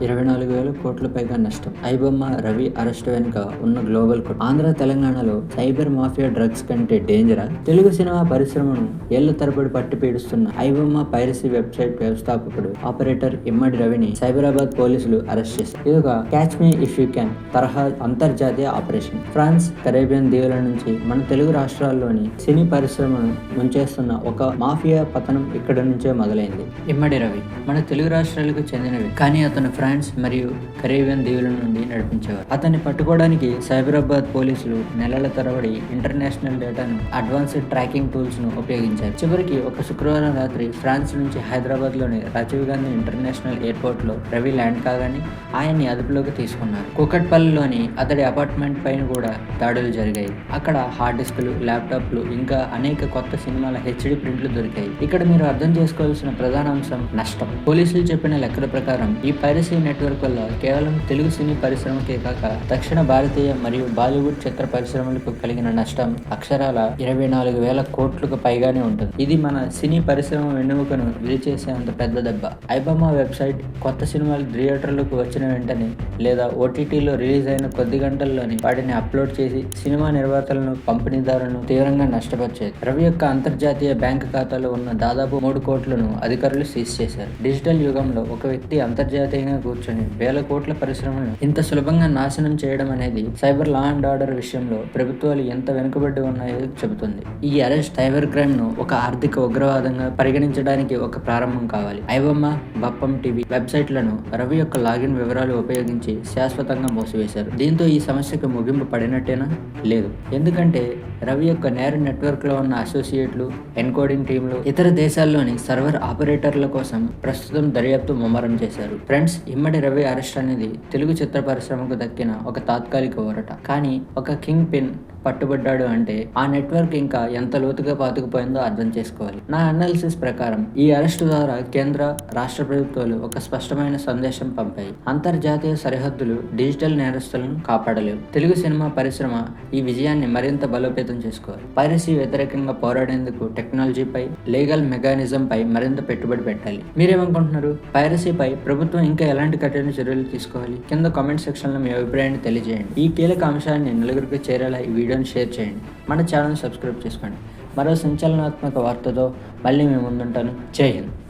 24,000 కోట్ల పైగా నష్టం. ఐబొమ్మ రవి అరెస్టు వెనుక ఉన్న గ్లోబల్ కుట్ర. ఆంధ్ర తెలంగాణలో సైబర్ మాఫియా డ్రగ్స్ కంటే డేంజరా? తెలుగు సినిమా పరిశ్రమను ఏళ్ల తరబడి పట్టి పీడిస్తున్న ఐబొమ్మ పైరసీ వెబ్సైట్ వ్యవస్థాపకుడు ఆపరేటర్ ఇమ్మడి రవిని సైబరాబాద్ పోలీసులు అరెస్ట్ చేశారు. ఇదొక catch me if you can తరహా అంతర్జాతీయ ఆపరేషన్. ఫ్రాన్స్, కరేబియన్ దీవుల నుంచి మన తెలుగు రాష్ట్రాల్లోని సినీ పరిశ్రమను ముంచేస్తున్న ఒక మాఫియా పతనం ఇక్కడి నుంచే మొదలైంది. ఇమ్మడి రవి మన తెలుగు రాష్ట్రాలకు చెందినవి, కానీ అతను ఫ్రాన్స్ మరియు కరేబియన్ దీవుల నుండి నడిపించేవారు. అతన్ని పట్టుకోవడానికి సైబరాబాద్ పోలీసులు నెలల తరబడి ఇంటర్నేషనల్ డేటాను, అడ్వాన్స్డ్ ట్రాకింగ్ టూల్స్ ను ఉపయోగించారు. చివరికి ఒక శుక్రవారం రాత్రి ఫ్రాన్స్ నుంచి హైదరాబాద్ లోని రాజీవ్ గాంధీ ఇంటర్నేషనల్ ఎయిర్పోర్ట్ లో రవి ల్యాండ్ కాగానే ఆయన్ని అదుపులోకి తీసుకున్నారు. కూకట్పల్లిలోని అతడి అపార్ట్మెంట్ పైన కూడా దాడులు జరిగాయి. అక్కడ హార్డ్ డిస్కులు, ల్యాప్టాప్లు, ఇంకా అనేక కొత్త సినిమాల హెచ్డి ప్రింట్లు దొరికాయి. ఇక్కడ మీరు అర్థం చేసుకోవాల్సిన ప్రధాన అంశం నష్టం. పోలీసులు చెప్పిన లెక్కల ప్రకారం ఈ పైరసీ నెట్వర్క్ వల్ల కేవలం తెలుగు సినీ పరిశ్రమకే కాక దక్షిణ భారతీయ మరియు బాలీవుడ్ చిత్ర పరిశ్రమలకు కలిగిన నష్టం అక్షరాల 24,000 కోట్లకు పైగానే ఉంటుంది. ఇది మన సినీ పరిశ్రమ వెన్నెముకను విరిచేసేంత పెద్ద దెబ్బ. ఐబొమ్మ వెబ్సైట్ కొత్త సినిమాలు థియేటర్లకు వచ్చిన వెంటనే లేదా ఓటీటీలో రిలీజ్ అయిన కొద్ది గంటల్లోనే వాటిని అప్లోడ్ చేసి సినిమా నిర్మాతలను, పంపిణీదారులను తీవ్రంగా నష్టపరిచేది. రవి యొక్క అంతర్జాతీయ బ్యాంకు ఖాతాలో ఉన్న దాదాపు 3 కోట్లను అధికారులు సీజ్ చేశారు. డిజిటల్ యుగంలో ఒక వ్యక్తి అంతర్జాతీయంగా కూర్చొని వేల కోట్ల పరిశ్రమలను ఇంత సులభంగా నాశనం చేయడం అనేది సైబర్ లా అండ్ ఆర్డర్ విషయంలో ప్రభుత్వాలు ఎంత వెనుకబడి ఉన్నాయో చెబుతుంది. ఈ అరెస్ట్ సైబర్ క్రైమ్ ను ఒక ఆర్థిక ఉగ్రవాదంగా పరిగణించడానికి ఒక ప్రారంభం కావాలి. ఐబొమ్మ, బప్పం టీవీ వెబ్సైట్లను రవి యొక్క లాగిన్ వివరాలు ఉపయోగించి శాశ్వతంగా మూసివేశారు. దీంతో ఈ సమస్యకు ముగింపు పడినట్టేనా? లేదు. ఎందుకంటే రవి యొక్క నేర నెట్వర్క్ లో ఉన్న అసోసియేట్లు, ఎన్కోడింగ్ టీంలు ఇతర దేశాల్లోని సర్వర్ ఆపరేటర్ల కోసం ప్రస్తుతం దర్యాప్తు ముమ్మరం చేశారు. ఫ్రెండ్స్, ఇమ్మడి రవి అరెస్ట్ అనేది తెలుగు చిత్ర పరిశ్రమకు దక్కిన ఒక తాత్కాలిక ఊరట. కానీ ఒక కింగ్ పిన్ పట్టుబడ్డాడు అంటే ఆ నెట్వర్క్ ఇంకా ఎంత లోతుగా పాతుకుపోయిందో అర్థం చేసుకోవాలి. నా అనాలిసిస్ ప్రకారం ఈ అరెస్టు ద్వారా కేంద్ర, రాష్ట్ర ప్రభుత్వాలు ఒక స్పష్టమైన సందేశం పంపాయి. అంతర్జాతీయ సరిహద్దులు డిజిటల్ నేరస్తులను కాపాడలేవు. తెలుగు సినిమా పరిశ్రమ ఈ విజయాన్ని మరింత బలోపేతం చేసుకోవాలి. పైరసీ వ్యతిరేకంగా పోరాడేందుకు టెక్నాలజీపై, లీగల్ మెకానిజం పై మరింత పెట్టుబడి పెట్టాలి. మీరేమనుకుంటున్నారు? పైరసీపై ప్రభుత్వం ఇంకా ఎలాంటి కఠిన చర్యలు తీసుకోవాలి? కింద కామెంట్ సెక్షన్ లో మీ అభిప్రాయాన్ని తెలియజేయండి. ఈ కీలక అంశాన్ని నలుగురికి చేరేలా ఈ వీడియోని షేర్ చేయండి. మన ఛానల్ సబ్స్క్రైబ్ చేసుకోండి. మరో సంచలనాత్మక వార్తతో మళ్ళీ మేము ముందుంటాను. జై హింద్.